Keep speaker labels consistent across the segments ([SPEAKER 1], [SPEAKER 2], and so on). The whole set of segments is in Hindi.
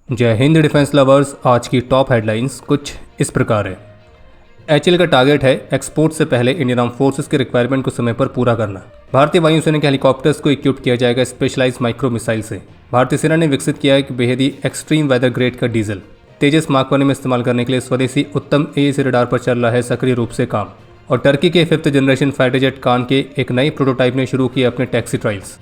[SPEAKER 1] जय हिंद डिफेंस लवर्स। आज की टॉप हेडलाइंस कुछ इस प्रकार है। एचएएल का टारगेट है एक्सपोर्ट से पहले इंडियन आर्म फोर्सेस के रिक्वायरमेंट को समय पर पूरा करना। भारतीय वायुसेना के हेलीकॉप्टर्स को इक्विप किया जाएगा स्पेशलाइज्ड माइक्रो मिसाइल से। भारतीय सेना ने विकसित किया है कि बेहद ही एक्सट्रीम वेदर ग्रेड का डीजल तेजस मार्क 1 में इस्तेमाल करने के लिए स्वदेशी उत्तम एएसी रडार पर चल रहा है सक्रिय रूप से काम। और टर्की के 5th जनरेशन फाइटर जेट कान के एक नई प्रोटोटाइप ने शुरू किए अपने टैक्सी ट्रायल्स।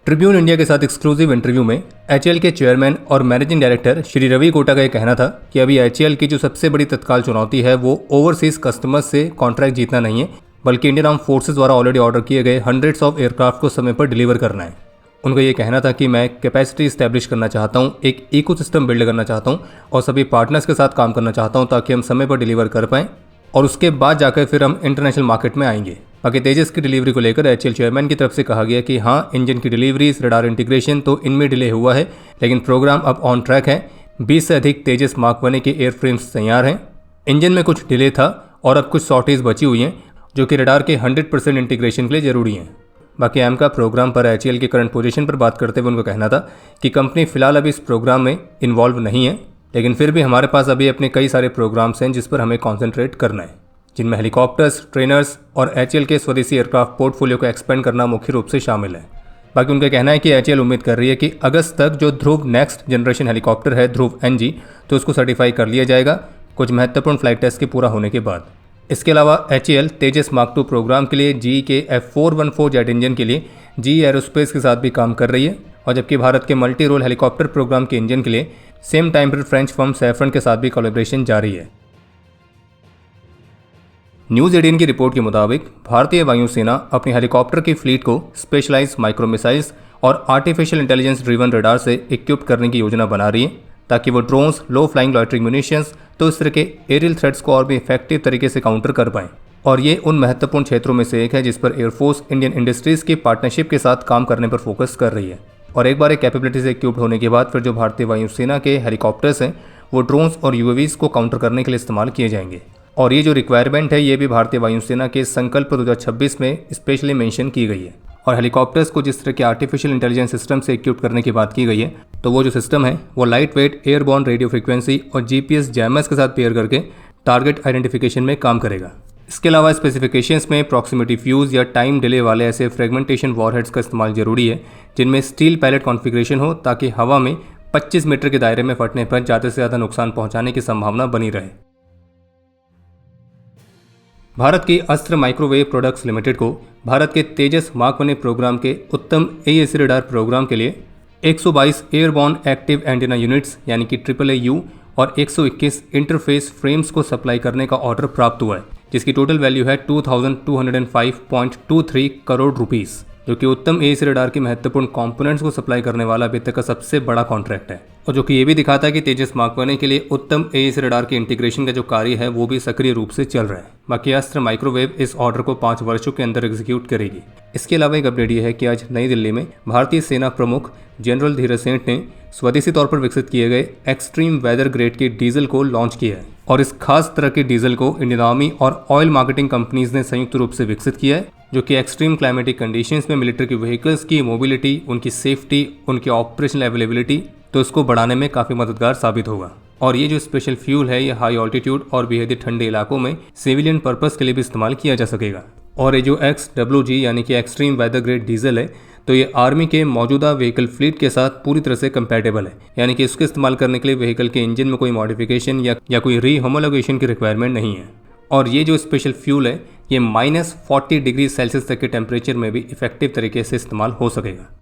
[SPEAKER 1] ट्रिब्यून इंडिया के साथ एक्सक्लूसिव इंटरव्यू में एचएएल के चेयरमैन और मैनेजिंग डायरेक्टर श्री रवि कोटा का यह कहना था कि अभी एचएएल की जो सबसे बड़ी तत्काल चुनौती है वो ओवरसीज कस्टमर्स से कॉन्ट्रैक्ट जीतना नहीं है, बल्कि इंडियन आर्म फोर्सेस द्वारा ऑलरेडी ऑर्डर किए गए हंड्रेड्स ऑफ एयरक्राफ्ट को समय पर डिलीवर करना है। उनका ये कहना था कि मैं कैपेसिटी इस्टेब्लिश करना चाहता हूँ, एक इकोसिस्टम बिल्ड करना चाहता हूँ और सभी पार्टनर्स के साथ काम करना चाहता हूँ ताकि हम समय पर डिलीवर कर पाएँ और उसके बाद जाकर फिर हम इंटरनेशनल मार्केट में आएंगे। बाकी तेजस की डिलीवरी को लेकर एचएएल चेयरमैन की तरफ से कहा गया कि हाँ, इंजन की डिलीवरीज, रडार इंटीग्रेशन तो इनमें डिले हुआ है, लेकिन प्रोग्राम अब ऑन ट्रैक है। 20 से अधिक तेजस मार्क 1 के एयरफ्रेम्स तैयार हैं। इंजन में कुछ डिले था और अब कुछ शॉर्टेज बची हुई हैं जो कि रडार के 100% इंटीग्रेशन के लिए जरूरी हैं। बाकी एमका प्रोग्राम पर एचएएल की करंट पोजीशन पर बात करते हुए उनका कहना था कि कंपनी फिलहाल अभी इस प्रोग्राम में इन्वॉल्व नहीं है, लेकिन फिर भी हमारे पास अभी अपने कई सारे प्रोग्राम्स हैं जिस पर हमें कॉन्सेंट्रेट करना है, जिनमें हेलीकॉप्टर्स, ट्रेनर्स और एचएएल के स्वदेशी एयरक्राफ्ट पोर्टफोलियो को एक्सपेंड करना मुख्य रूप से शामिल है। बाकी उनका कहना है कि एचएएल उम्मीद कर रही है कि अगस्त तक जो ध्रुव नेक्स्ट जनरेशन हेलीकॉप्टर है ध्रुव एनजी, तो उसको सर्टिफाई कर लिया जाएगा कुछ महत्वपूर्ण फ्लाइट टेस्ट के पूरा होने के बाद। इसके अलावा एचएएल तेजस मार्क 2 प्रोग्राम के लिए जीई के F414 जेट इंजन के लिए जीई एरोस्पेस के साथ भी काम कर रही है, और जबकि भारत के मल्टी रोल हेलीकॉप्टर प्रोग्राम के इंजन के लिए सेम टाइम पर फ्रेंच फर्म सैफरन के साथ भी कोलैबोरेशन जारी है। न्यूज़ 18 की रिपोर्ट के मुताबिक भारतीय वायुसेना अपनी हेलीकॉप्टर की फ्लीट को स्पेशलाइज्ड माइक्रो मिसाइल्स और आर्टिफिशियल इंटेलिजेंस ड्रिवन रडार से इक्विप करने की योजना बना रही है ताकि वो ड्रोन्स, लो फ्लाइंग लॉयटरिंग म्यूनिशंस तो इस तरह के एरियल थ्रेट्स को और भी इफेक्टिव तरीके से काउंटर कर पाएं। और ये उन महत्वपूर्ण क्षेत्रों में से एक है जिस पर एयरफोर्स इंडियन इंडस्ट्रीज की पार्टनरशिप के साथ काम करने पर फोकस कर रही है। और एक बार एक कैपेबिलिटी से इक्विप्ड होने के बाद फिर जो भारतीय वायुसेना के हेलीकॉप्टर्स हैं वो ड्रोन्स और यूएवीज को काउंटर करने के लिए इस्तेमाल किए जाएंगे। और ये जो रिक्वायरमेंट है ये भी भारतीय वायुसेना के संकल्प 2026 में स्पेशली मेंशन की गई है। और हेलीकॉप्टर्स को जिस तरह के आर्टिफिशियल इंटेलिजेंस सिस्टम से इक्विप करने की बात की गई है, तो वो जो सिस्टम है वो light weight airborne radio frequency और जीपीएस जैमर्स के साथ पेयर करके टारगेट आइडेंटिफिकेशन में काम करेगा। इसके अलावा स्पेसिफिकेशंस में प्रॉक्सिमिटी फ्यूज या टाइम डिले वाले ऐसे फ्रेगमेंटेशन वॉरहेड्स का इस्तेमाल जरूरी है जिनमें स्टील पैलेट कॉन्फ़िगरेशन हो ताकि हवा में 25 मीटर के दायरे में फटने पर ज़्यादा से ज़्यादा नुकसान पहुंचाने की संभावना बनी रहे। भारत की अस्त्र माइक्रोवेव प्रोडक्ट्स लिमिटेड को भारत के तेजस मार्क 1 प्रोग्राम के उत्तम एएसी रडार प्रोग्राम के लिए 122 एयरबॉर्न एक्टिव एंटीना यूनिट्स यानी कि AAAU और 121 इंटरफेस फ्रेम्स को सप्लाई करने का ऑर्डर प्राप्त हुआ है, जिसकी टोटल वैल्यू है 2205.23 करोड़ रुपीस, जो कि उत्तम एएसी रडार के महत्वपूर्ण कंपोनेंट्स को सप्लाई करने वाला अभी तक का सबसे बड़ा कॉन्ट्रैक्ट है। और जो कि ये भी दिखाता है कि तेजस मार्क 1 के लिए उत्तम एएसी रडार के इंटीग्रेशन का जो कार्य है वो भी सक्रिय रूप से चल रहा है। बाकी अस्त्र माइक्रोवेव इस ऑर्डर को 5 वर्षों के अंदर एग्जीक्यूट करेगी। इसके अलावा एक अपडेट ये है कि आज नई दिल्ली में भारतीय सेना प्रमुख जनरल धीरज सेठ ने स्वदेशी तौर पर विकसित किए गए एक्सट्रीम वेदर ग्रेड के डीजल को लॉन्च किया है। और इस खास तरह के डीजल को इंडियन आर्मी और ऑयल मार्केटिंग कंपनीज ने संयुक्त रूप से विकसित किया है, जो कि एक्सट्रीम क्लाइमेटिक कंडीशंस में मिलिट्री की व्हीकल्स की मोबिलिटी, उनकी सेफ्टी, उनकी ऑपरेशनल अवेलेबिलिटी तो इसको बढ़ाने में काफ़ी मददगार साबित होगा। और ये जो स्पेशल फ्यूल है ये हाई ऑल्टीट्यूड और बेहद ठंडे इलाकों में सिविलियन पर्पस के लिए भी इस्तेमाल किया जा सकेगा। और ये जो XWG यानी कि एक्सट्रीम वेदर ग्रेड डीजल है तो ये आर्मी के मौजूदा व्हीकल फ्लीट के साथ पूरी तरह से कंपैटिबल है, यानी कि इसको इस्तेमाल करने के लिए व्हीकल के इंजन में कोई मॉडिफिकेशन या कोई रीहोमोलोगेशन की रिक्वायरमेंट नहीं है। और ये जो स्पेशल फ्यूल है ये -40 डिग्री सेल्सियस तक के टेम्परेचर में भी इफेक्टिव तरीके से इस्तेमाल हो सकेगा।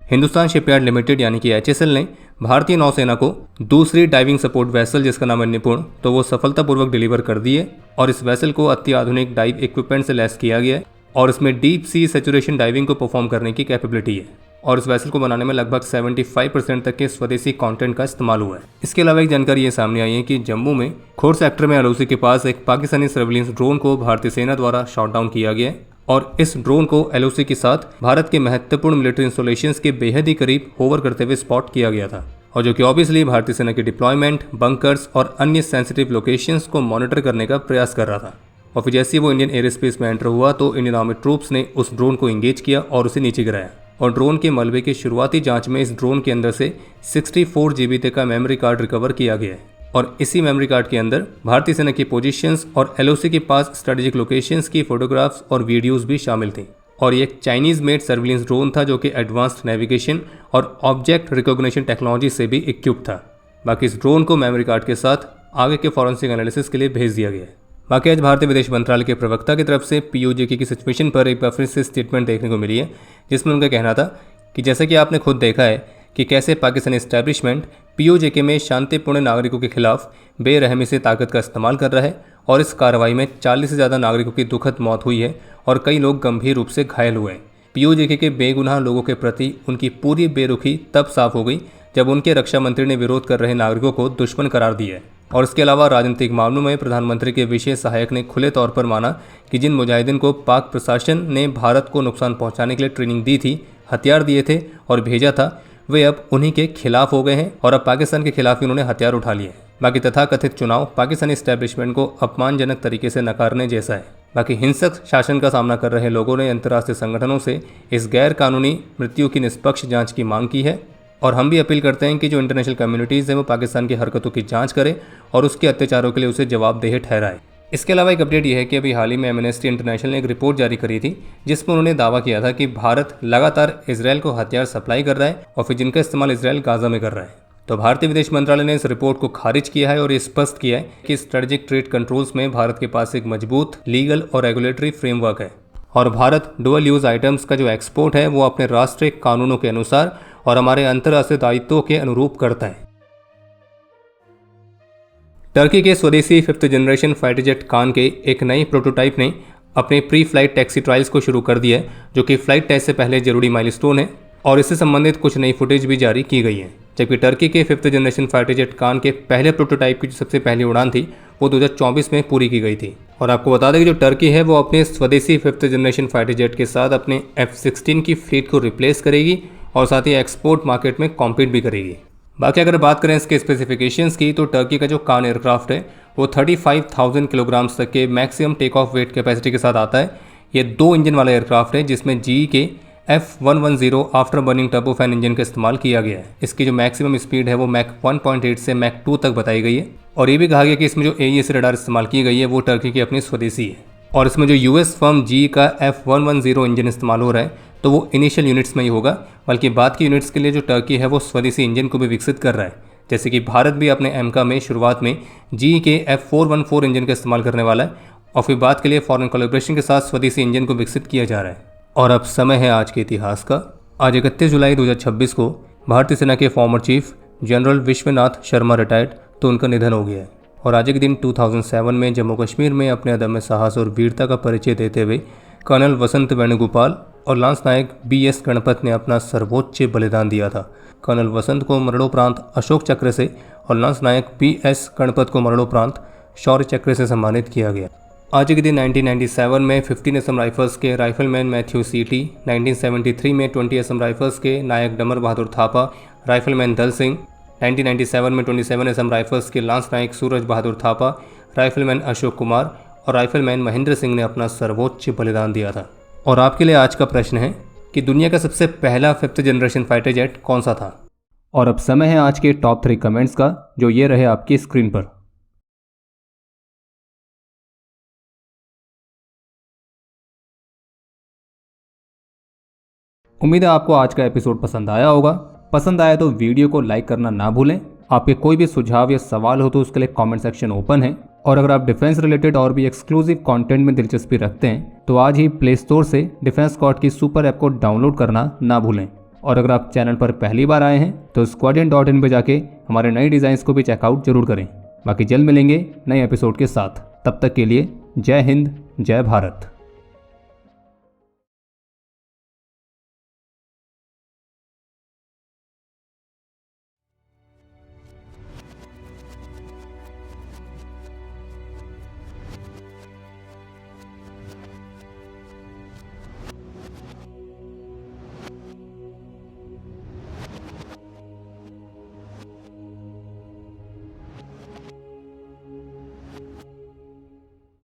[SPEAKER 1] हिंदुस्तान शिपयार्ड लिमिटेड यानी कि HSL ने भारतीय नौसेना को दूसरी डाइविंग सपोर्ट वेसल जिसका नाम है निपुण, तो वो सफलतापूर्वक डिलीवर कर दी है। और इस वेसल को अत्याधुनिक डाइव इक्विपमेंट से लैस किया गया है और इसमें डीप सी सैचुरेशन डाइविंग को परफॉर्म करने की कैपेबिलिटी है। और इस वेसल को बनाने में लगभग 75% तक के स्वदेशी कंटेंट का इस्तेमाल हुआ है। इसके अलावा एक जानकारी ये सामने आई है कि जम्मू में खोर सेक्टर में LOC के पास एक पाकिस्तानी सर्विलेंस ड्रोन को भारतीय सेना द्वारा शॉट डाउन किया गया है। और इस ड्रोन को LOC के साथ भारत के महत्वपूर्ण मिलिट्री इंस्टॉलेशंस के बेहद ही करीब होवर करते हुए स्पॉट किया गया था। और जो कि ऑब्वियसली भारतीय सेना के डिप्लॉयमेंट, बंकर्स और अन्य सेंसिटिव लोकेशंस को मॉनिटर करने का प्रयास कर रहा था। और फिर जैसे ही वो इंडियन एयर स्पेस में एंटर हुआ तो इंडियन आर्मी ट्रूप्स ने उस ड्रोन को इंगेज किया और उसे नीचे गिराया। और ड्रोन के मलबे की शुरुआती जांच में इस ड्रोन के अंदर से 64 GB तक का मेमोरी कार्ड रिकवर किया गया है। और इसी मेमोरी कार्ड के अंदर भारतीय सेना की पोजीशंस और LOC के पास स्ट्रेटेजिक लोकेशंस की फोटोग्राफ्स और वीडियोस भी शामिल थी। और ये एक चाइनीज मेड सर्विलेंस ड्रोन था जो कि एडवांस्ड नेविगेशन और ऑब्जेक्ट रिकॉग्निशन टेक्नोलॉजी से भी इक्विप्ड था। बाकी इस ड्रोन को मेमोरी कार्ड के साथ आगे के फॉरेंसिक एनालिसिस के लिए भेज दिया गया है। बाकी आज भारतीय विदेश मंत्रालय के प्रवक्ता की तरफ से POJK की सिचुएशन पर एक बार फिर से स्टेटमेंट देखने को मिली है, जिसमें उनका कहना था कि जैसा कि आपने खुद देखा है कि कैसे पाकिस्तानी एस्टैब्लिशमेंट POJK में शांतिपूर्ण नागरिकों के खिलाफ बेरहमी से ताकत का इस्तेमाल कर रहा है और इस कार्रवाई में 40 से ज़्यादा नागरिकों की दुखद मौत हुई है और कई लोग गंभीर रूप से घायल हुए हैं। POJK के बेगुनाह लोगों के प्रति उनकी पूरी बेरुखी तब साफ हो गई जब उनके रक्षा मंत्री ने विरोध कर रहे नागरिकों को दुश्मन करार दिया है। और इसके अलावा राजनीतिक मामलों में प्रधानमंत्री के विशेष सहायक ने खुले तौर पर माना कि जिन मुजाहिदीन को पाक प्रशासन ने भारत को नुकसान पहुंचाने के लिए ट्रेनिंग दी थी, हथियार दिए थे और भेजा था, वे अब उन्हीं के खिलाफ हो गए हैं और अब पाकिस्तान के खिलाफ ही उन्होंने हथियार उठा लिए। बाकी तथाकथित चुनाव पाकिस्तानी एस्टैब्लिशमेंट को अपमानजनक तरीके से नकारने जैसा है। बाकी हिंसक शासन का सामना कर रहे लोगों ने अंतर्राष्ट्रीय संगठनों से इस गैर कानूनी मृत्यु की निष्पक्ष जांच की मांग की है और हम भी अपील करते हैं कि जो इंटरनेशनल कम्युनिटीज़ है वो पाकिस्तान की हरकतों की जांच करे और उसके अत्याचारों के लिए उसे जवाबदेह ठहराए। इसके अलावा एक अपडेट यह है कि अभी हाल ही में एमनेस्टी इंटरनेशनल ने एक रिपोर्ट जारी करी थी जिसमें उन्होंने दावा किया था कि भारत लगातार इसराइल को हथियार सप्लाई कर रहा है और फिर जिनका इस्तेमाल इसराइल गाजा में कर रहा है। तो भारतीय विदेश मंत्रालय ने इस रिपोर्ट को खारिज किया है और ये स्पष्ट किया है कि स्ट्रेटेजिक ट्रेड कंट्रोल्स में भारत के पास एक मजबूत लीगल और रेगुलेटरी फ्रेमवर्क है और भारत डुअल यूज आइटम्स का जो एक्सपोर्ट है वो अपने राष्ट्रीय कानूनों के अनुसार और हमारे अंतर्राष्ट्रीय दायित्वों के अनुरूप करता है। टर्की के स्वदेशी 5th जनरेशन फाइटर जेट कान के एक नई प्रोटोटाइप ने अपने प्री फ्लाइट टैक्सी ट्रायल्स को शुरू कर दिया है, जो कि फ्लाइट टेस्ट से पहले जरूरी माइलस्टोन है और इससे संबंधित कुछ नई फुटेज भी जारी की गई है। जबकि टर्की के 5th जनरेशन फाइटर जेट कान के पहले प्रोटोटाइप की जो सबसे पहली उड़ान थी वो 2024 में पूरी की गई थी। और आपको बता दें कि जो टर्की है वो अपने स्वदेशी 5th जनरेशन फाइटर जेट के साथ अपने F-16 की फ्लीट को रिप्लेस करेगी और साथ ही एक्सपोर्ट मार्केट में कॉम्पीट भी करेगी। बाकी अगर बात करें इसके स्पेसिफिकेशंस की तो टर्की का जो कान एयरक्राफ्ट है वो 35,000 किलोग्राम्स तक के maximum take off weight capacity के साथ आता है। ये 2 इंजन वाला एयरक्राफ्ट है जिसमें GE के F110 after burning turbofan engine का इस्तेमाल किया गया है। इसकी जो मैक्सिमम स्पीड है वो मैक 1.8 से मैक 2 तक बताई गई है और ये भी कहा गया कि इसमें जो AES रडार इस्तेमाल की गई है वो टर्की की अपनी स्वदेशी है। और इसमें जो US फर्म GE का F110 इंजन इस्तेमाल हो रहा है तो वो इनिशियल यूनिट्स में ही होगा, बल्कि बाद की यूनिट्स के लिए जो टर्की है वो स्वदेशी इंजन को भी विकसित कर रहा है। जैसे कि भारत भी अपने एमका में शुरुआत में GE के F414 इंजन का इस्तेमाल करने वाला है और फिर बाद के लिए फॉरेन कोलैबोरेशन के साथ स्वदेशी इंजन को विकसित किया जा रहा है। और अब समय है आज के इतिहास का। आज 31 जुलाई 2026 को भारतीय सेना के former chief general Vishwanath Sharma retired, तो उनका निधन हो गया है। और आज के दिन 2007 में जम्मू कश्मीर में अपने अदम्य साहस और वीरता का परिचय देते हुए कर्नल वसंत वेणुगोपाल और लांस नायक BS गणपत ने अपना सर्वोच्च बलिदान दिया था। कर्नल वसंत को मरणोपरांत अशोक चक्र से और लांस नायक BS गणपत को मरणोपरांत शौर्य चक्र से सम्मानित किया गया। आज के दिन 1997 में 15 असम राइफल्स के राइफलमैन मैथ्यू सीटी, 1973 में 20 असम राइफल्स के नायक डमर बहादुर थापा, राइफलमैन दल सिंह, 1997 में 27 असम राइफल्स के लांस नायक सूरज बहादुर थापा, राइफलमैन अशोक कुमार और राइफलमैन महेंद्र सिंह ने अपना सर्वोच्च बलिदान दिया था। और आपके लिए आज का प्रश्न है कि दुनिया का सबसे पहला 5th जनरेशन फाइटर जेट कौन सा था। और अब समय है आज के टॉप 3 कमेंट्स का, जो ये रहे आपकी स्क्रीन पर। उम्मीद है आपको आज का एपिसोड पसंद आया होगा। पसंद आया तो वीडियो को लाइक करना ना भूलें। आपके कोई भी सुझाव या सवाल हो तो उसके लिए कमेंट सेक्शन ओपन है। और अगर आप डिफेंस रिलेटेड और भी एक्सक्लूसिव कंटेंट में दिलचस्पी रखते हैं तो आज ही प्ले स्टोर से डिफेंस स्क्वाड की सुपर ऐप को डाउनलोड करना ना भूलें। और अगर आप चैनल पर पहली बार आए हैं तो squadron.in पे जाके हमारे नए डिज़ाइंस को भी चेकआउट जरूर करें। बाकी जल्द मिलेंगे नए एपिसोड के साथ। तब तक के लिए जय हिंद, जय भारत।